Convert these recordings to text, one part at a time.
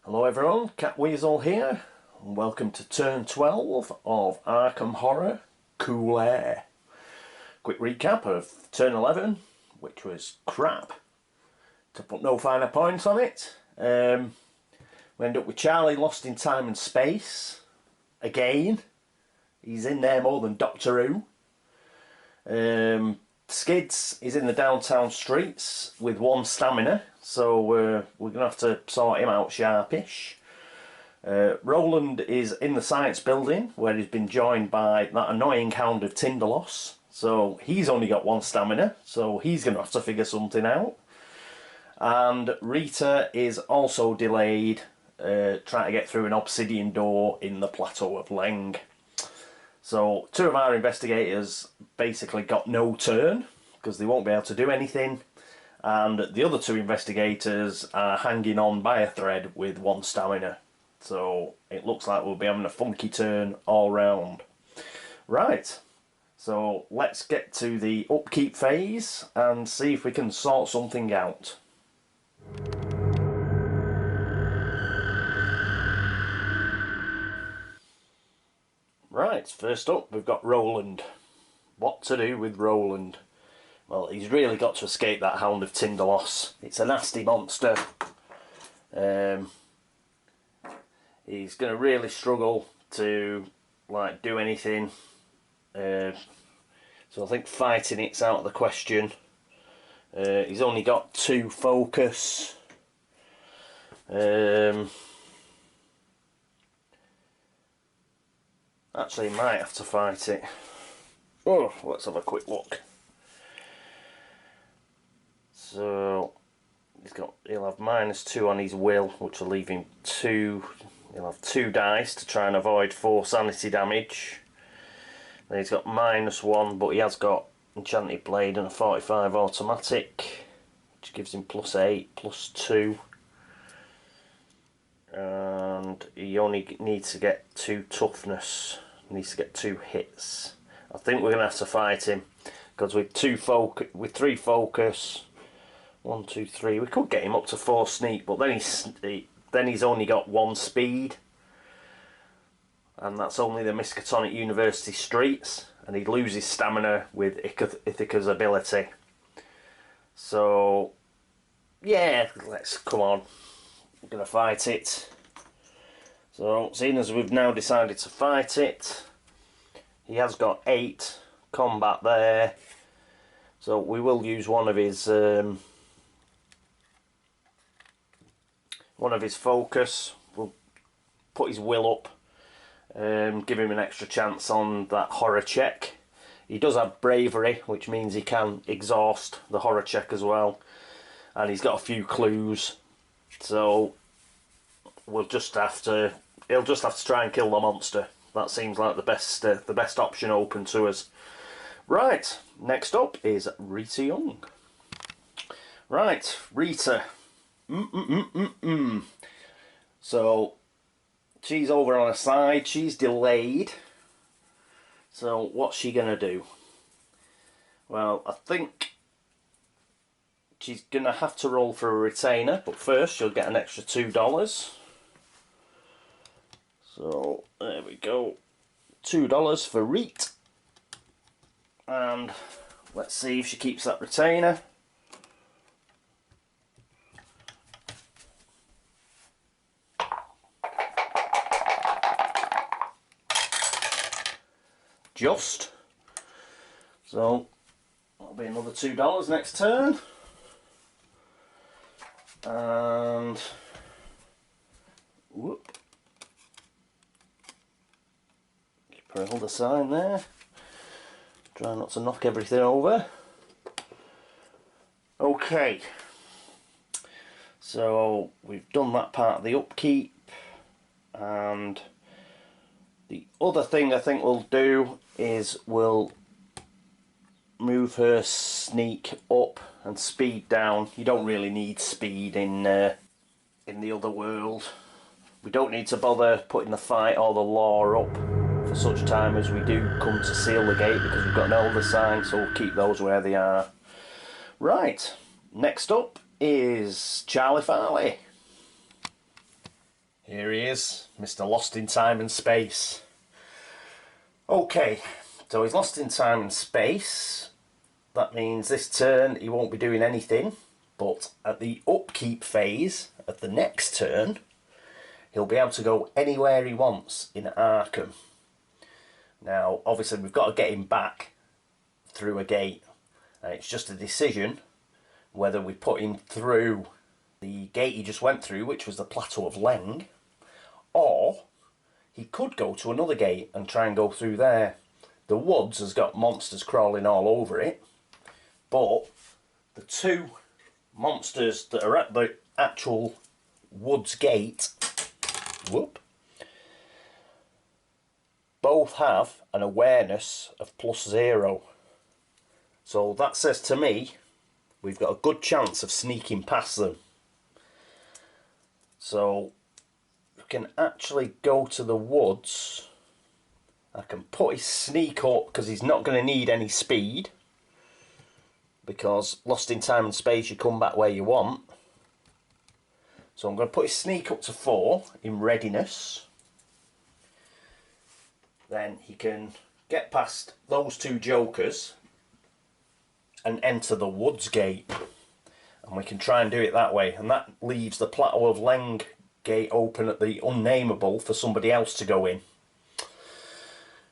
Hello everyone, Catweazle here, and welcome to turn 12 of Arkham Horror Cool Air. Quick recap of turn 11, which was crap, to put no finer points on it. We end up with Charlie lost in time and space, again. He's in there more than Doctor Who. Skids is in the downtown streets with 1 stamina, so we're going to have to sort him out sharpish. Roland is in the science building where he's been joined by that annoying hound of Tinderloss, so he's only got 1 stamina, so he's going to have to figure something out. And Rita is also delayed, trying to get through an obsidian door in the Plateau of Leng. So 2 of our investigators basically got no turn because they won't be able to do anything, and the other 2 investigators are hanging on by a thread with 1 stamina. So it looks like we'll be having a funky turn all round. Right, so let's get to the upkeep phase and see if we can sort something out. Right, first up we've got Roland. What to do with Roland? Well, he's really got to escape that hound of Tinderloss. It's a nasty monster. He's going to really struggle to do anything. So I think fighting it's out of the question. He's only got 2 focus. Actually, he might have to fight it. Oh, let's have a quick look. So he'll have -2 on his will, which will leave him 2. He'll have 2 dice to try and avoid 4 sanity damage. Then he's got -1, but he has got Enchanted Blade and a 45 automatic, which gives him +8, +2. And he only needs to get 2 toughness. He needs to get 2 hits. I think we're going to have to fight him because with 3 focus, 1, 2, 3, we could get him up to 4 sneak, but then he's only got 1 speed, and that's only the Miskatonic University streets, and he'd lose his stamina with Ithaca's ability. So yeah, let's come on. We're going to fight it. So seeing as we've now decided to fight it, he has got 8 combat there, so we will use one of his focus. We'll put his will up, give him an extra chance on that horror check. He does have bravery, which means he can exhaust the horror check as well, and he's got a few clues. So he'll just have to try and kill the monster. That seems like the best option open to us. Right, next up is Rita Young. Right, Rita. So she's over on her side. She's delayed. So what's she gonna do? Well, I think she's going to have to roll for a retainer, but first she'll get an extra $2. So there we go, $2 for Rita. And let's see if she keeps that retainer. Just. So that'll be another $2 next turn. And whoop, put hold the sign there. Try not to knock everything over. Okay, so we've done that part of the upkeep, and the other thing I think we'll do is we'll move her sneak up and speed down. You don't really need speed in the Otherworld. We don't need to bother putting the fight or the law up for such time as we do come to seal the gate, because we've got an elder sign, so we'll keep those where they are. Right, next up is Charlie Farley. Here he is, Mr. Lost in Time and Space. Okay, so he's lost in time and space. That means this turn he won't be doing anything, but at the upkeep phase of the next turn, he'll be able to go anywhere he wants in Arkham. Now, obviously, we've got to get him back through a gate. And it's just a decision whether we put him through the gate he just went through, which was the Plateau of Leng, or he could go to another gate and try and go through there. The woods has got monsters crawling all over it, but the two monsters that are at the actual woods gate, both have an awareness of +0. So that says to me, we've got a good chance of sneaking past them. So we can actually go to the woods. I can put his sneak up because he's not going to need any speed, because lost in time and space, you come back where you want. So I'm going to put his sneak up to 4 in readiness. Then he can get past those two jokers and enter the woods gate, and we can try and do it that way, and that leaves the Plateau of Leng gate open at the unnameable for somebody else to go in.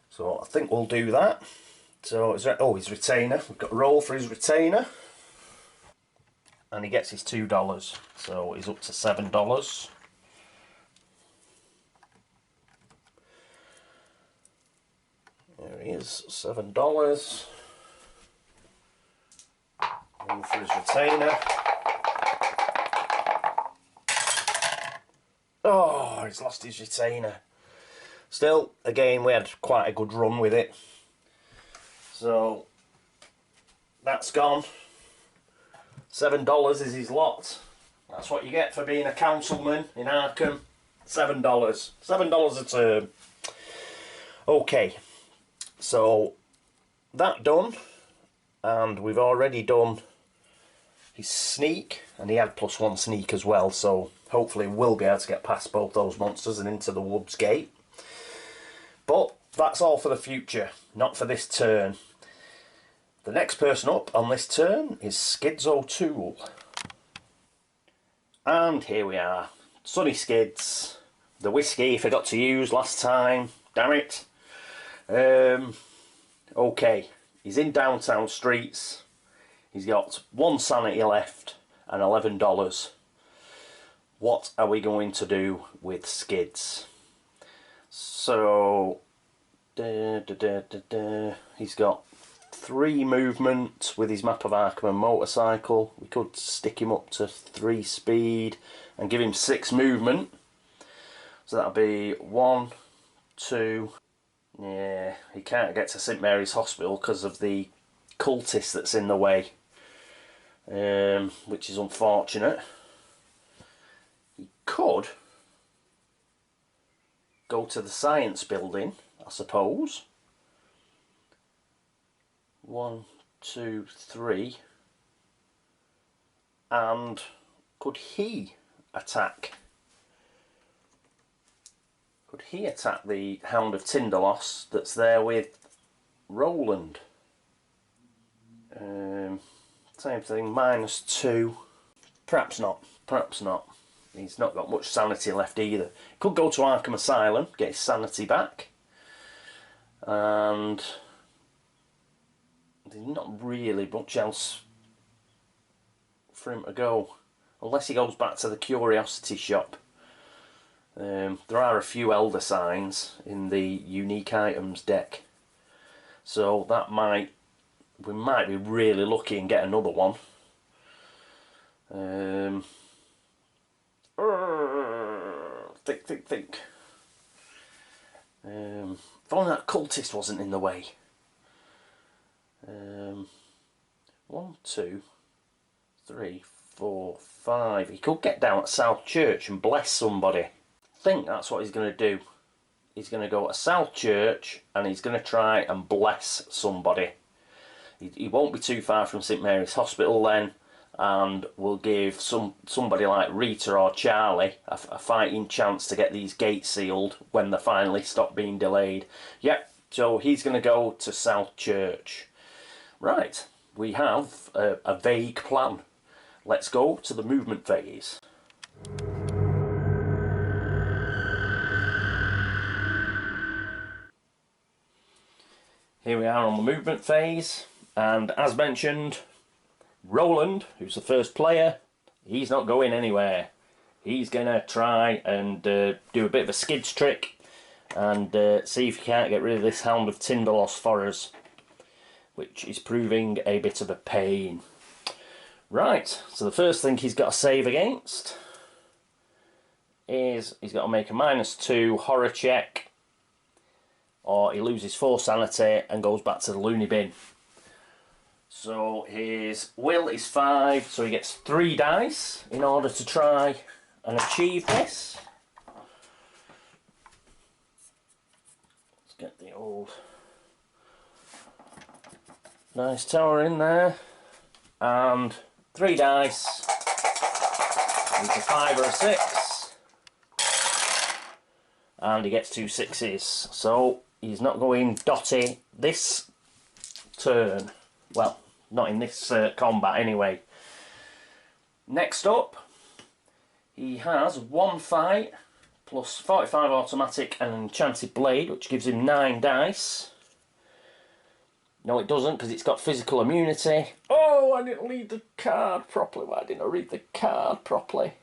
So I think we'll do that. So his retainer, we've got to roll for his retainer, and he gets his $2, so he's up to $7. There he is, $7. Roll for his retainer. Oh, he's lost his retainer. Still, again, we had quite a good run with it. So, that's gone. $7 is his lot. That's what you get for being a councilman in Arkham. $7. $7 a turn. Okay, so that done, and we've already done his sneak, and he had +1 sneak as well, so hopefully we'll be able to get past both those monsters and into the woods gate. But that's all for the future, not for this turn. The next person up on this turn is Skids O'Toole. And here we are, Sunny Skids. The whiskey he forgot to use last time, damn it. Okay, he's in downtown streets. He's got 1 sanity left and $11. What are we going to do with Skids? So, he's got 3 movement with his map of Arkham and motorcycle. We could stick him up to 3 speed and give him 6 movement. So that'll be 1, 2. Yeah, he can't get to St Mary's Hospital because of the cultist that's in the way, which is unfortunate. He could go to the science building, I suppose. 1, 2, 3. And could he attack? Could he attack the Hound of Tinderloss that's there with Roland? Same thing, -2. Perhaps not. Perhaps not. He's not got much sanity left either. Could go to Arkham Asylum, get his sanity back. And there's not really much else for him to go. Unless he goes back to the Curiosity Shop. There are a few Elder Signs in the unique items deck. So that we might be really lucky and get another one. Think. If only that cultist wasn't in the way. 1, 2, 3, 4, 5. He could get down at South Church and bless somebody. I think that's what he's going to do. He's going to go to South Church and he's going to try and bless somebody. He won't be too far from St Mary's Hospital then, and will give somebody like Rita or Charlie a fighting chance to get these gates sealed when they finally stop being delayed. Yep, so he's going to go to South Church. Right, we have a vague plan. Let's go to the movement phase. Here we are on the movement phase, and as mentioned, Roland, who's the first player, he's not going anywhere. He's going to try and do a bit of a skids trick and see if he can't get rid of this Hound of Tindalos for us, which is proving a bit of a pain. Right, so the first thing he's got to save against is he's got to make a -2 horror check, or he loses 4 sanity and goes back to the loony bin. So his will is 5, so he gets 3 dice in order to try and achieve this. Let's get the old dice tower in there, and 3 dice. It's a 5 or a 6, and he gets 2 6s. So he's not going dotty this turn. Well, not in this combat anyway. Next up, he has 1 fight plus 45 automatic and an enchanted blade, which gives him 9 dice. No, it doesn't, because it's got physical immunity. Oh, I didn't read the card properly. Why didn't I read the card properly?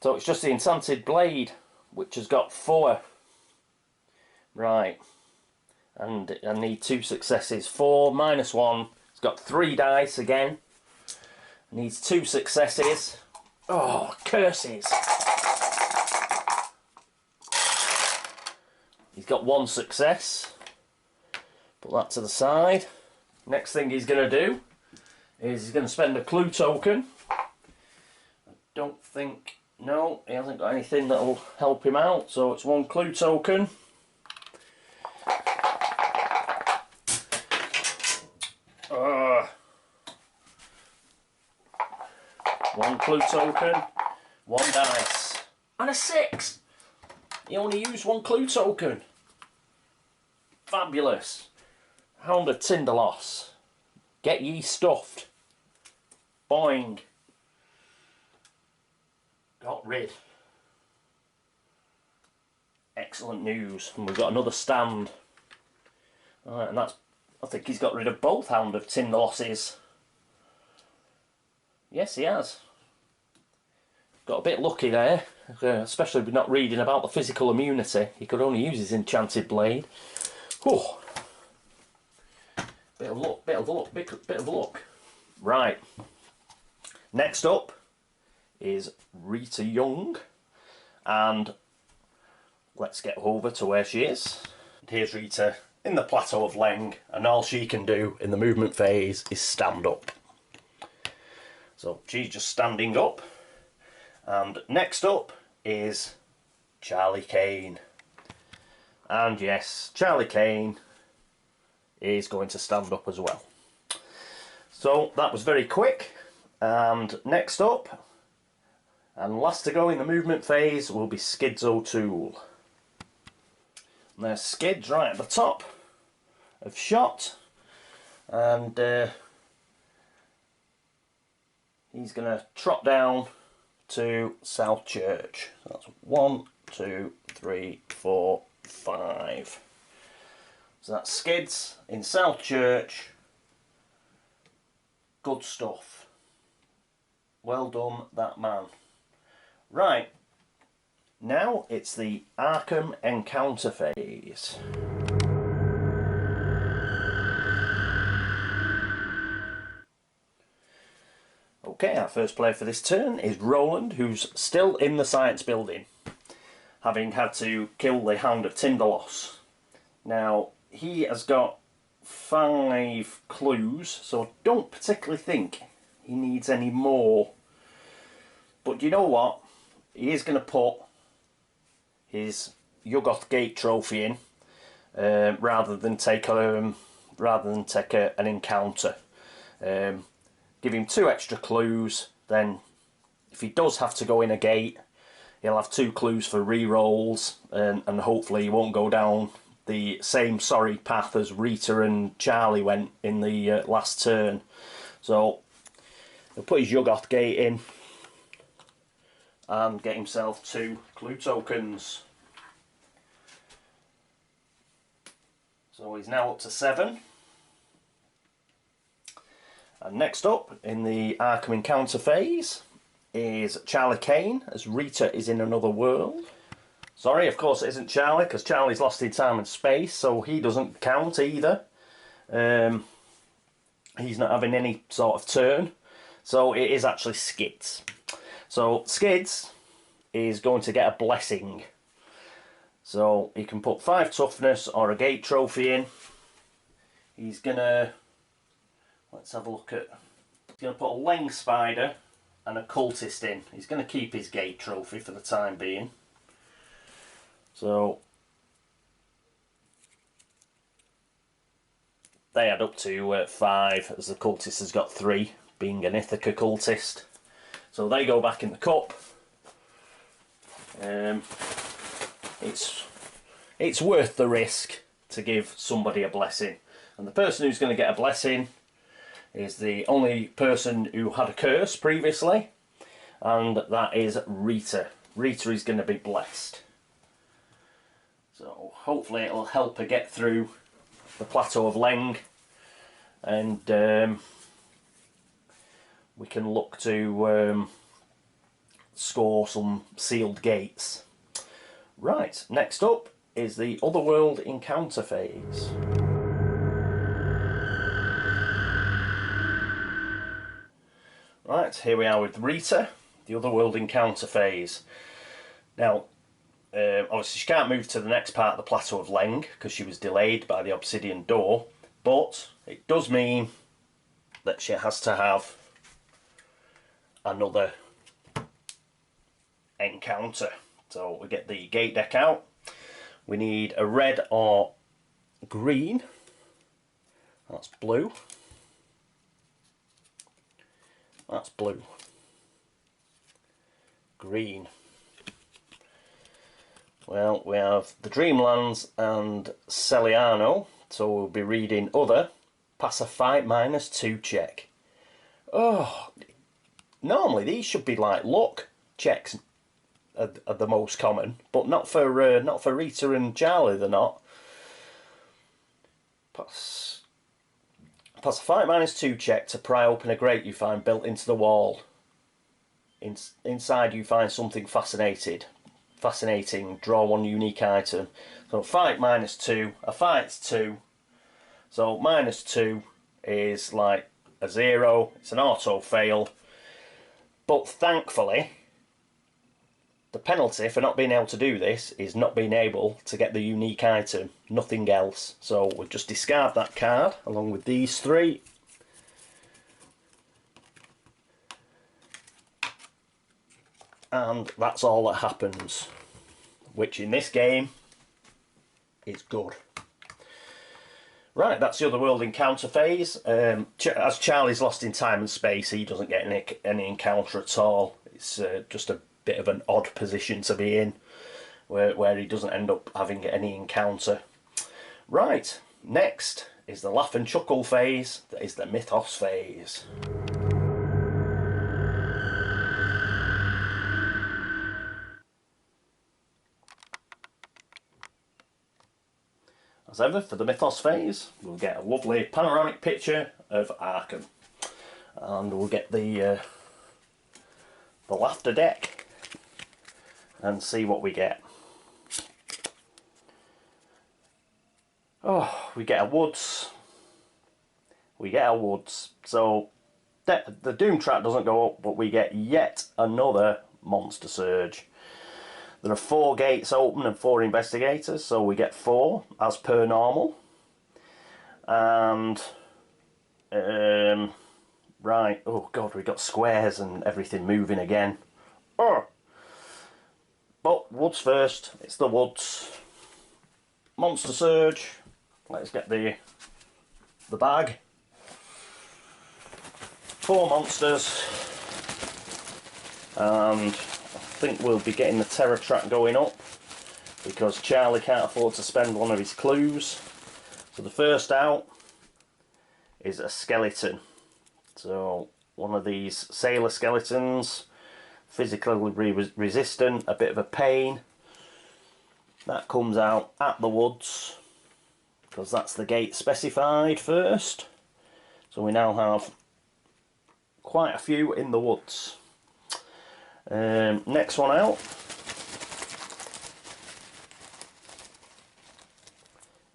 So it's just the enchanted blade, which has got 4. Right. And I need 2 successes. 4 -1. It's got 3 dice again. Needs 2 successes. Oh, curses. He's got 1 success. Put that to the side. Next thing he's going to do is he's going to spend a clue token. I don't think... No, he hasn't got anything that will help him out. So it's 1 clue token. One clue token, 1 dice, and a 6. He only used 1 clue token. Fabulous. Hound of Tindalos. Get ye stuffed. Boing. Got rid. Excellent news. And we've got another stand. Alright, and that's... I think he's got rid of both Hound of Tindaloses. Yes, he has. Got a bit lucky there, especially with not reading about the physical immunity. He could only use his enchanted blade. Whew. Bit of luck, bit of luck, bit of luck. Right. Next up is Rita Young, and let's get over to where she is. Here's Rita in the Plateau of Leng, and all she can do in the movement phase is stand up. So she's just standing up. And next up is Charlie Kane. And yes, Charlie Kane is going to stand up as well. So that was very quick. And next up, and last to go in the movement phase, will be Skids O'Toole. And there's Skids right at the top of shot. And he's going to trot down to South Church. So that's 1, 2, 3, 4, 5. So that's Skids in South Church. Good stuff. Well done, that man. Right, now it's the Arkham Encounter phase. Okay, our first player for this turn is Roland, who's still in the science building, having had to kill the Hound of Tindalos. Now, he has got 5 clues, so I don't particularly think he needs any more. But you know what? He is going to put his Yuggoth Gate trophy in, rather than take an encounter. give him 2 extra clues. Then if he does have to go in a gate, he'll have 2 clues for re-rolls, and hopefully he won't go down the same sorry path as Rita and Charlie went in the last turn. So he'll put his Yuggoth gate in and get himself 2 clue tokens. So he's now up to 7. And next up in the Arkham Encounter phase is Charlie Kane, as Rita is in another world. Sorry, of course it isn't Charlie, because Charlie's lost in time and space, so he doesn't count either. He's not having any sort of turn. So it is actually Skids. So Skids is going to get a blessing. So he can put 5 toughness or a gate trophy in. He's gonna, let's have a look at, he's gonna put a Leng spider and a cultist in. He's gonna keep his gate trophy for the time being. So they add up to 5, as the cultist has got 3, being an Ithaca cultist. So they go back in the cup. It's worth the risk to give somebody a blessing, and the person who's going to get a blessing is the only person who had a curse previously, and that is Rita. Rita is going to be blessed, so hopefully it'll help her get through the Plateau of Leng, and we can look to score some sealed gates. Right, next up is the Otherworld Encounter phase. Right, here we are with Rita, the Otherworld Encounter phase. Now, obviously she can't move to the next part of the Plateau of Leng because she was delayed by the obsidian door, but it does mean that she has to have another encounter. So we get the gate deck out. We need a red or green. That's blue. That's blue. Green. Well, we have the Dreamlands and Celiano, so we'll be reading other. Pass a fight -2 check. Oh, normally these should be like luck checks are the most common, but not for Rita and Charlie. They're not. Pass a fight -2 check to pry open a grate you find built into the wall. Inside you find something fascinating. Draw 1 unique item. So fight -2. A fight's 2. So -2 is like a 0. It's an auto fail. But thankfully, the penalty for not being able to do this is not being able to get the unique item, nothing else. So we'll just discard that card along with these 3. And that's all that happens, which in this game is good. Right, that's the Otherworld Encounter phase. As Charlie's lost in time and space, he doesn't get any encounter at all. It's just a bit of an odd position to be in, where he doesn't end up having any encounter. Right, next is the Laugh and Chuckle phase, that is the Mythos phase. As ever, for the Mythos phase, we'll get a lovely panoramic picture of Arkham, and we'll get the laughter deck and see what we get. Oh, we get a woods. So the Doom track doesn't go up, but we get yet another Monster Surge. There are 4 gates open and 4 investigators, so we get 4 as per normal. And right, oh god, we got squares and everything moving again. Oh. But woods first. It's the woods. Monster Surge. Let's get the bag. 4 monsters, and I think we'll be getting the terror track going up because Charlie can't afford to spend one of his clues. So the first out is a skeleton. So one of these sailor skeletons, physically resistant, a bit of a pain. That comes out at the woods because that's the gate specified first. So we now have quite a few in the woods. Next one out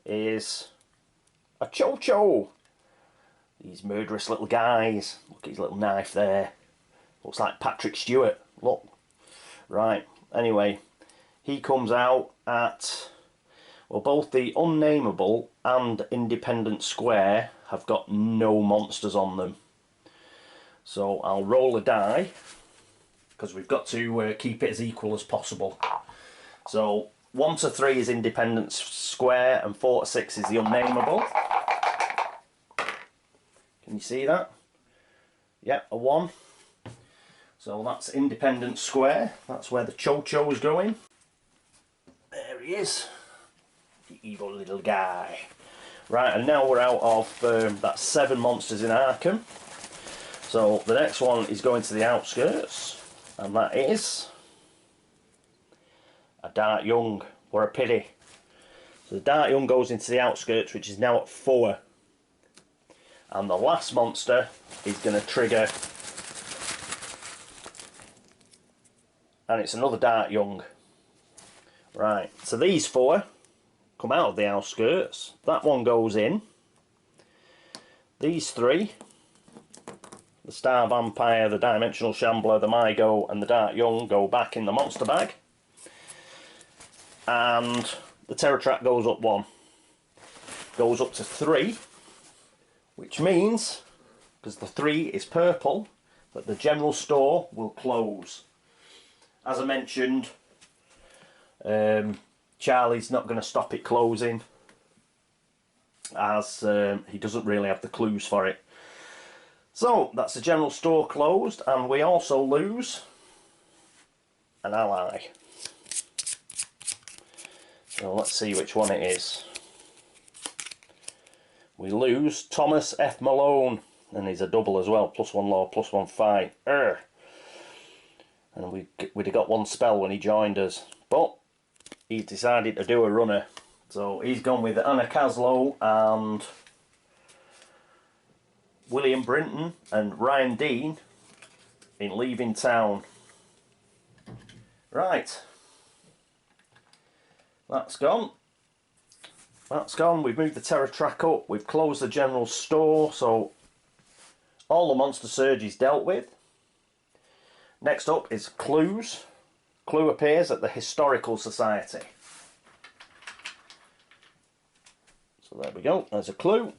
is a Cho-Cho. These murderous little guys. Look at his little knife there. Looks like Patrick Stewart. Look. Right. Anyway, he comes out at, well, both the Unnameable and Independent Square have got no monsters on them. So I'll roll a die because we've got to keep it as equal as possible. So 1 to 3 is Independent Square and 4 to 6 is the Unnameable. Can you see that? Yep, a 1. So that's Independent Square. That's where the Cho-Cho is going. There he is. The evil little guy. Right, and now we're out of that's 7 monsters in Arkham. So the next one is going to the outskirts, and that is a Dart Young. What a pity. So the Dart Young goes into the outskirts, which is now at 4. And the last monster is going to trigger, and it's another Dart Young. Right, so these 4 come out of the outskirts. That one goes in. These 3, the Star Vampire, the Dimensional Shambler, the Mygo and the Dart Young, go back in the monster bag. And the Terror Track goes up 1. Goes up to 3. Which means, because the 3 is purple, that the general store will close. As I mentioned, Charlie's not going to stop it closing, as he doesn't really have the clues for it. So that's the general store closed, and we also lose an ally. So let's see which one it is. We lose Thomas F. Malone, and he's a double as well, +1 law, +1 fight. And we'd have got 1 spell when he joined us, but he's decided to do a runner. So he's gone with Anna Caslow and William Brinton and Ryan Dean in Leaving Town. Right, that's gone. That's gone. We've moved the Terror Track up. We've closed the general store, so all the Monster Surge is dealt with. Next up is clues. Clue appears at the Historical Society. So there we go. There's a clue.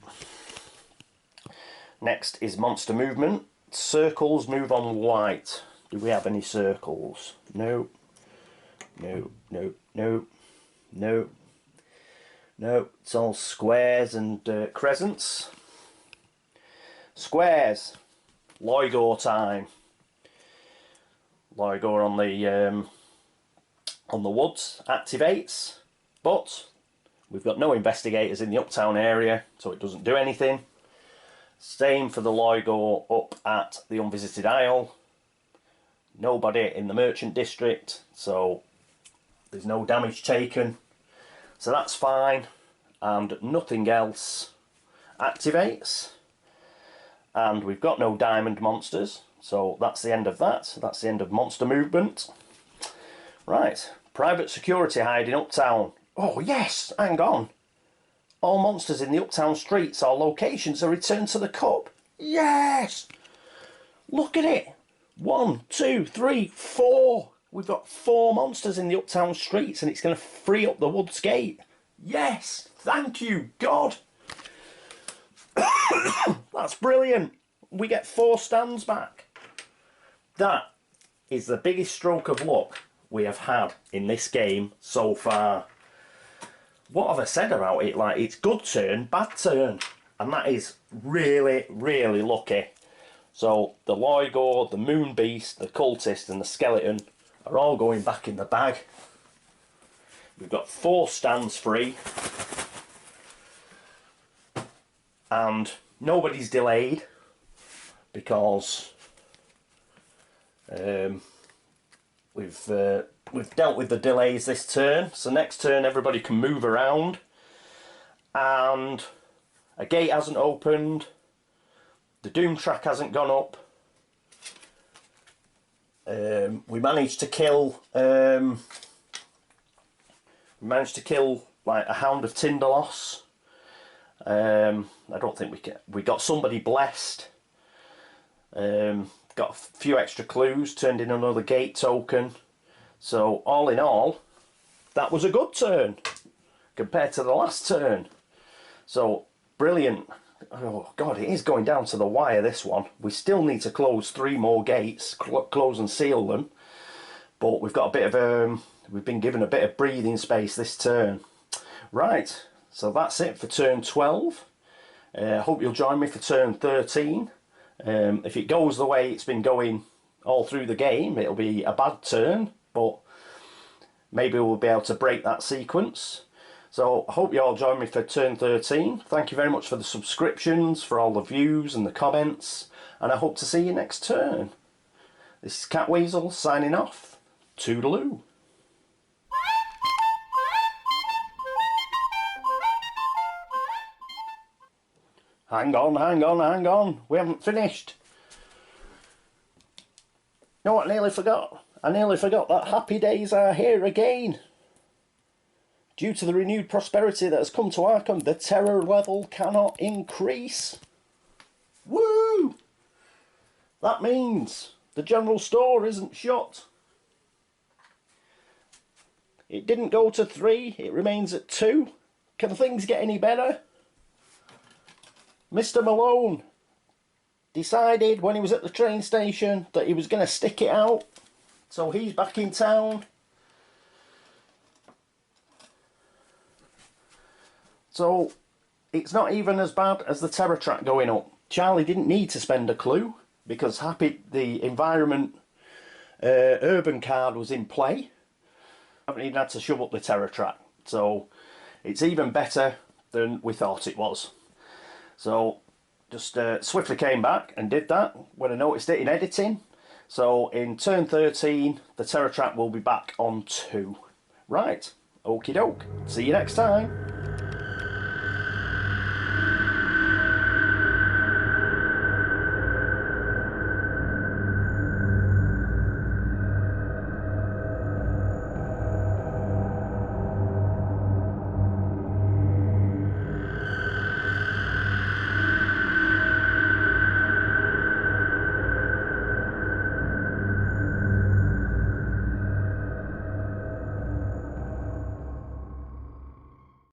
Next is monster movement. Circles move on white. Do we have any circles? No. No. No. No. No. No, it's all squares and crescents. Squares. Loigor time. Loigor on the woods activates, but we've got no investigators in the Uptown area, so it doesn't do anything. Same for the Loigor up at the Unvisited Isle. Nobody in the Merchant District, so there's no damage taken. So that's fine, and nothing else activates. And we've got no diamond monsters, so that's the end of that. That's the end of monster movement. Right, private security hide in Uptown. Oh yes, hang on. All monsters in the Uptown streets or locations are returned to the cup. Yes! Look at it. 1, 2, 3, 4. We've got 4 monsters in the Uptown streets, and it's going to free up the Woods Gate. Yes! Thank you, God! That's brilliant. We get 4 stands back. That is the biggest stroke of luck we have had in this game so far. What have I said about it? Like, it's good turn, bad turn. And that is really, really lucky. So the Loigor, the Moon Beast, the Cultist and the Skeleton are all going back in the bag. We've got 4 stands free. And nobody's delayed because we've dealt with the delays this turn. So next turn everybody can move around, and a gate hasn't opened, the doom track hasn't gone up. We managed to kill like a Hound of Tindalos. I don't think we got somebody blessed. Got a few extra clues, turned in another gate token. So all in all, that was a good turn compared to the last turn. So brilliant. Oh God, it is going down to the wire, this one. We still need to close 3 more gates, close and seal them. But we've got a bit of we've been given a bit of breathing space this turn. Right, so that's it for turn 12. Hope you'll join me for turn 13. If it goes the way it's been going all through the game, it'll be a bad turn, but maybe we'll be able to break that sequence. So I hope you all join me for turn 13. Thank you very much for the subscriptions, for all the views and the comments, and I hope to see you next turn. This is Catweazle signing off. Toodaloo. Hang on, we haven't finished. You know what I nearly forgot? I nearly forgot that happy days are here again. Due to the renewed prosperity that has come to Arkham, the terror level cannot increase. Woo! That means the general store isn't shut. It didn't go to 3, it remains at 2. Can things get any better? Mr. Malone decided when he was at the train station that he was going to stick it out. So he's back in town. So it's not even as bad as the terror track going up. Charlie didn't need to spend a clue because the environment urban card was in play. I haven't even had to shove up the terror track. So it's even better than we thought it was. So just swiftly came back and did that when I noticed it in editing. So in turn 13, the terror trap will be back on 2. Right, okie doke. See you next time.